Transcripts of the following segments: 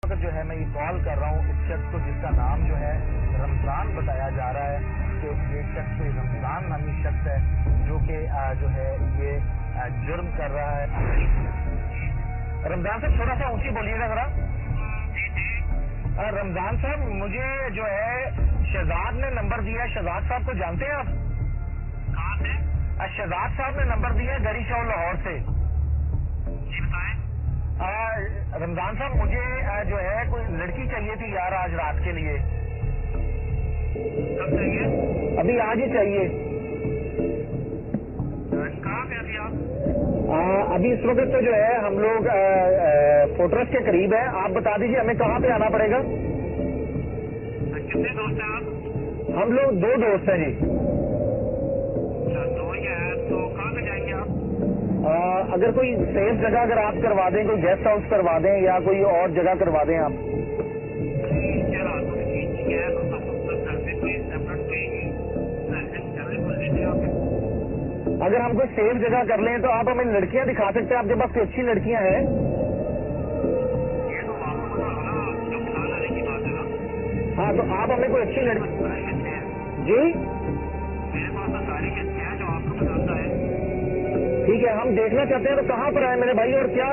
जो है मैं ये कॉल कर रहा हूँ इस शख्स को जिसका नाम जो है रमजान बताया जा रहा है कि ये शख्स रमजान नामी शख्स है जो कि जो है ये जुर्म कर रहा है। रमजान साहब थोड़ा सा ऊंची बोलिएगा जरा। रमजान साहब मुझे जो है शहजाद ने नंबर दिया है। शहजाद साहब को जानते हैं आप? कहाँ से? शहजाद साहब ने नंबर दिया है गरी चौक लाहौर से। जी बताएं। रमजान साहब मुझे जो है कोई लड़की चाहिए थी यार आज रात के लिए। कब चाहिए? अभी आज ही चाहिए। कहाँ पे अभी आप? अभी इस वक्त तो जो है हम लोग फोर्ट्रेस के करीब है। आप बता दीजिए हमें कहाँ पे आना पड़ेगा? कितने दोस्त हैं आप? हम लोग 2 दोस्त हैं जी। अच्छा 2 ही हैं तो कहाँ पे जाएंगे आप? अगर कोई सेफ जगह अगर आप करवा दें, कोई गेस्ट हाउस करवा दें या कोई और जगह करवा दें आप। क्या रातों की चीज है तो घर पे कोई सेपरेट अगर हम कोई सेफ जगह कर लें तो आप हमें लड़कियां दिखा सकते हैं? आपके पास कोई अच्छी लड़कियां हैं? ये तो आपको पता होगा ना जो ख्याल आने की बात है ना। हाँ तो आप हमें कोई अच्छी लड़की जी। मेरे पास तो सारी किस्में हैं जो आपको पसंद आए। ठीक है हम देखना चाहते हैं तो कहाँ पर आए मेरे भाई और क्या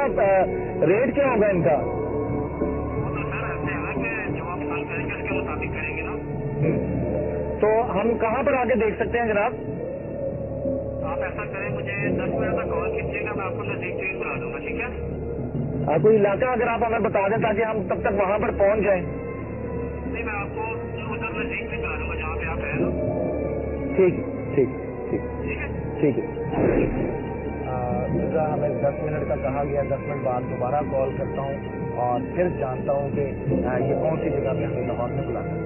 रेट क्या होगा इनका? वो तो सर ऐसे है कि जो आप ख्याल करेंगे उसके मुताबिक करेंगे ना। तो हम कहाँ पर आके देख सकते हैं जनाब? आप ऐसा करें मुझे 10 मिनट तक कॉल कीजिएगा मैं आपको नजदीक से ही बुला दूंगा ठीक है? कोई इलाका अगर आप हमें बता दें ताकि हम तब तक वहाँ पर पहुँच जाएं। नहीं मैं आपको उधर नजदीक से बुला दूंगा जहाँ पे आप हैं ना। ठीक ठीक ठीक ठीक है? ठीक है। हमें 10 मिनट का कहा गया। 10 मिनट बाद दोबारा कॉल करता हूँ और फिर जानता हूँ कि ये कौन सी जगह पे हमें लाहौर में बुलाना है।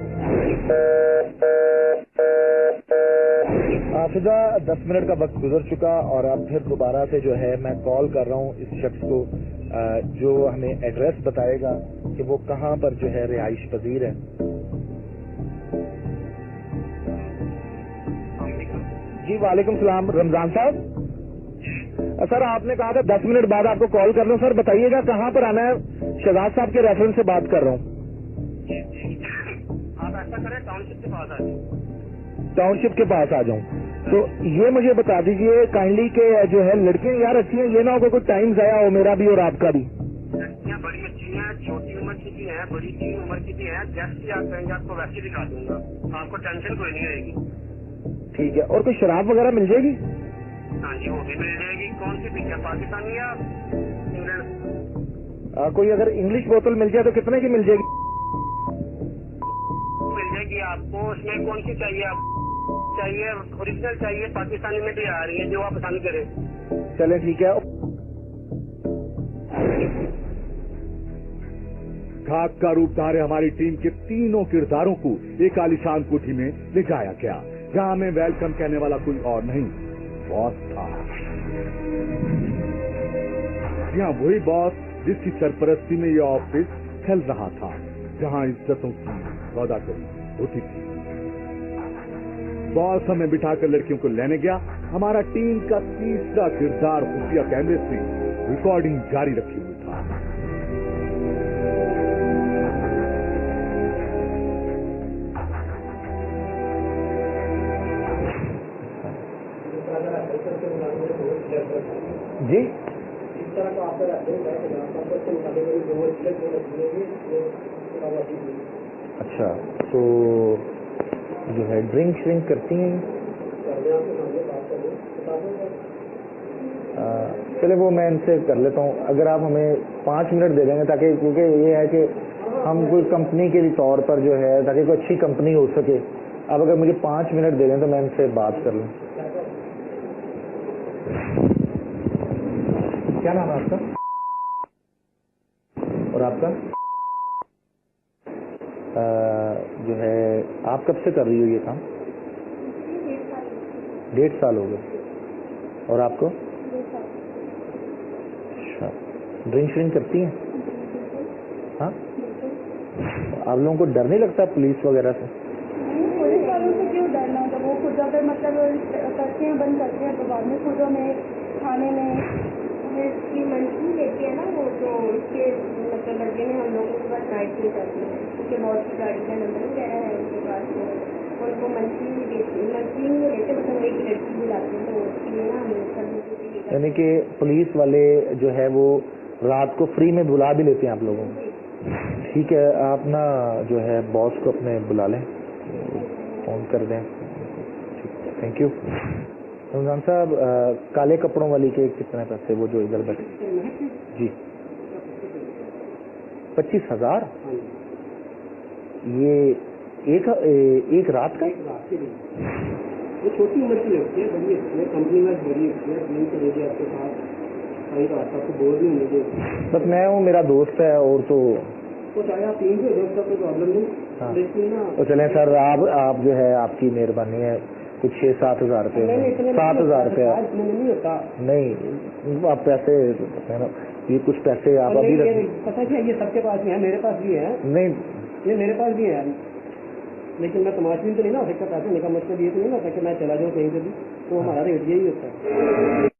फिजा 10 मिनट का वक्त गुजर चुका और अब फिर दोबारा से जो है मैं कॉल कर रहा हूँ इस शख्स को जो हमें एड्रेस बताएगा कि वो कहाँ पर जो है रिहाइश पजीर है। जी वालेकुम सलाम। रमजान साहब सर आपने कहा था 10 मिनट बाद आपको कॉल कर लूं। सर बताइएगा कहाँ पर आना है? शहजाद साहब के रेफरेंस से बात कर रहा हूँ। आप ऐसा करें टाउनशिप के पास आ जाए। टाउनशिप के पास आ जाऊँ तो ये मुझे बता दीजिए काइंडली के जो है लड़कियां यार अच्छी हैं, ये ना हो कोई टाइम जाया हो मेरा भी और आपका भी। लड़कियाँ बड़ी अच्छी हैं, छोटी उम्र की भी हैं, बड़ी की उम्र की भी हैं। जैसे भी आप कहेंगे आपको वैसे दिखा दूंगा, आपको टेंशन कोई नहीं रहेगी। ठीक है। और कोई शराब वगैरह मिल जाएगी? हाँ जी वो भी मिल जाएगी। कौन सी पिक्चर पाकिस्तानी या इंग्लैंड? कोई अगर इंग्लिश बोतल मिल जाए तो कितने की मिल जाएगी? मिल जाएगी आपको। उसमें कौन सी चाहिए? आप चाहिए ओरिजिनल चाहिए पाकिस्तानी में भी आ रही है जो आप पसंद करें। चले ठीक है। खाक का रूप धारे हमारी टीम के तीनों किरदारों को एक आलीशान कोठी में ले जाया गया जहाँ हमें वेलकम कहने वाला कोई और नहीं बॉस था। यहाँ वही बॉस जिसकी सरपरस्ती में यह ऑफिस चल रहा था, जहाँ इज्जतों की सौदागरी होती थी। बॉस हमें बिठाकर लड़कियों को लेने गया। हमारा टीम का तीसरा किरदार खुफिया कैमरे से रिकॉर्डिंग जारी रखे हुए था। जी इस तरह का आपका अच्छा तो जो है ड्रिंक श्रिंक करती हैं? चले वो मैं इनसे कर लेता हूँ। अगर आप हमें 5 मिनट दे देंगे ताकि क्योंकि ये है कि हम कोई कंपनी के तौर पर जो है ताकि कोई अच्छी कंपनी हो सके। अब अगर मुझे 5 मिनट दे दें तो मैं इनसे बात कर लूँ। क्या नाम है आपका और आपका? जो है आप कब से कर रही हो ये काम? 1.5 साल हो गए। और आपको? अच्छा ड्रिंक श्रिंक करती हैं? हाँ आप लोगों को डर नहीं लगता पुलिस वगैरह से? पुलिस वालों से क्यों डरना? जब वो खुद अगर मतलब करते हैं बंद करते हैं तो बाद में खुद में थाने में इसकी मंथली लेते हैं ना वो, तो उसके मतलब लड़के ने हम लोगों के पास गाइड नहीं करती है, उसके बहुत सी गाड़ी का नंबर वगैरह है उनके पास, तो उनको मंथली नहीं देते, मंथली नहीं लेते, मतलब एक लड़की बुलाते हैं, तो उसके लिए ना हमें सब, यानी कि पुलिस वाले जो है वो रात को फ्री में बुला भी लेते हैं आप लोगों को। ठीक है, आप ना जो है बॉस को अपने बुला लें, फोन कर दें। Thank you. रमजान साहब, काले कपड़ों वाली के कितने पैसे, वो जो इधर बैठे जी? 25,000? ये एक रात का? ये छोटी उम्र की लगती है, बड़ी अच्छी है, कंपनी में बड़ी अच्छी है, नहीं चलेगी आपके साथ, सही बात है, आपको बोल भी नहीं देगी। बस मैं हूँ, मेरा दोस्त है, और तो चाहे आप 3 से दोस्त का कोई प्रॉब्लम नहीं। हाँ। लेकिन ना तो चलें सर, आप जो है आपकी मेहरबानी है, कुछ 6-7 हज़ार रुपये, 7,000 रुपये नहीं होता नहीं, आप पैसे है ना, ये कुछ पैसे आप अभी पता क्या, ये सबके पास भी है, मेरे पास भी है, नहीं, ये मेरे पास भी है, लेकिन मैं तमाशबीन तो नहीं ना हो सकता, पैसे निकाल, मतलब ये तो नहीं ना होता कि मैं चला जाऊँ कहीं से भी, तो हमारा रेट यही होता है।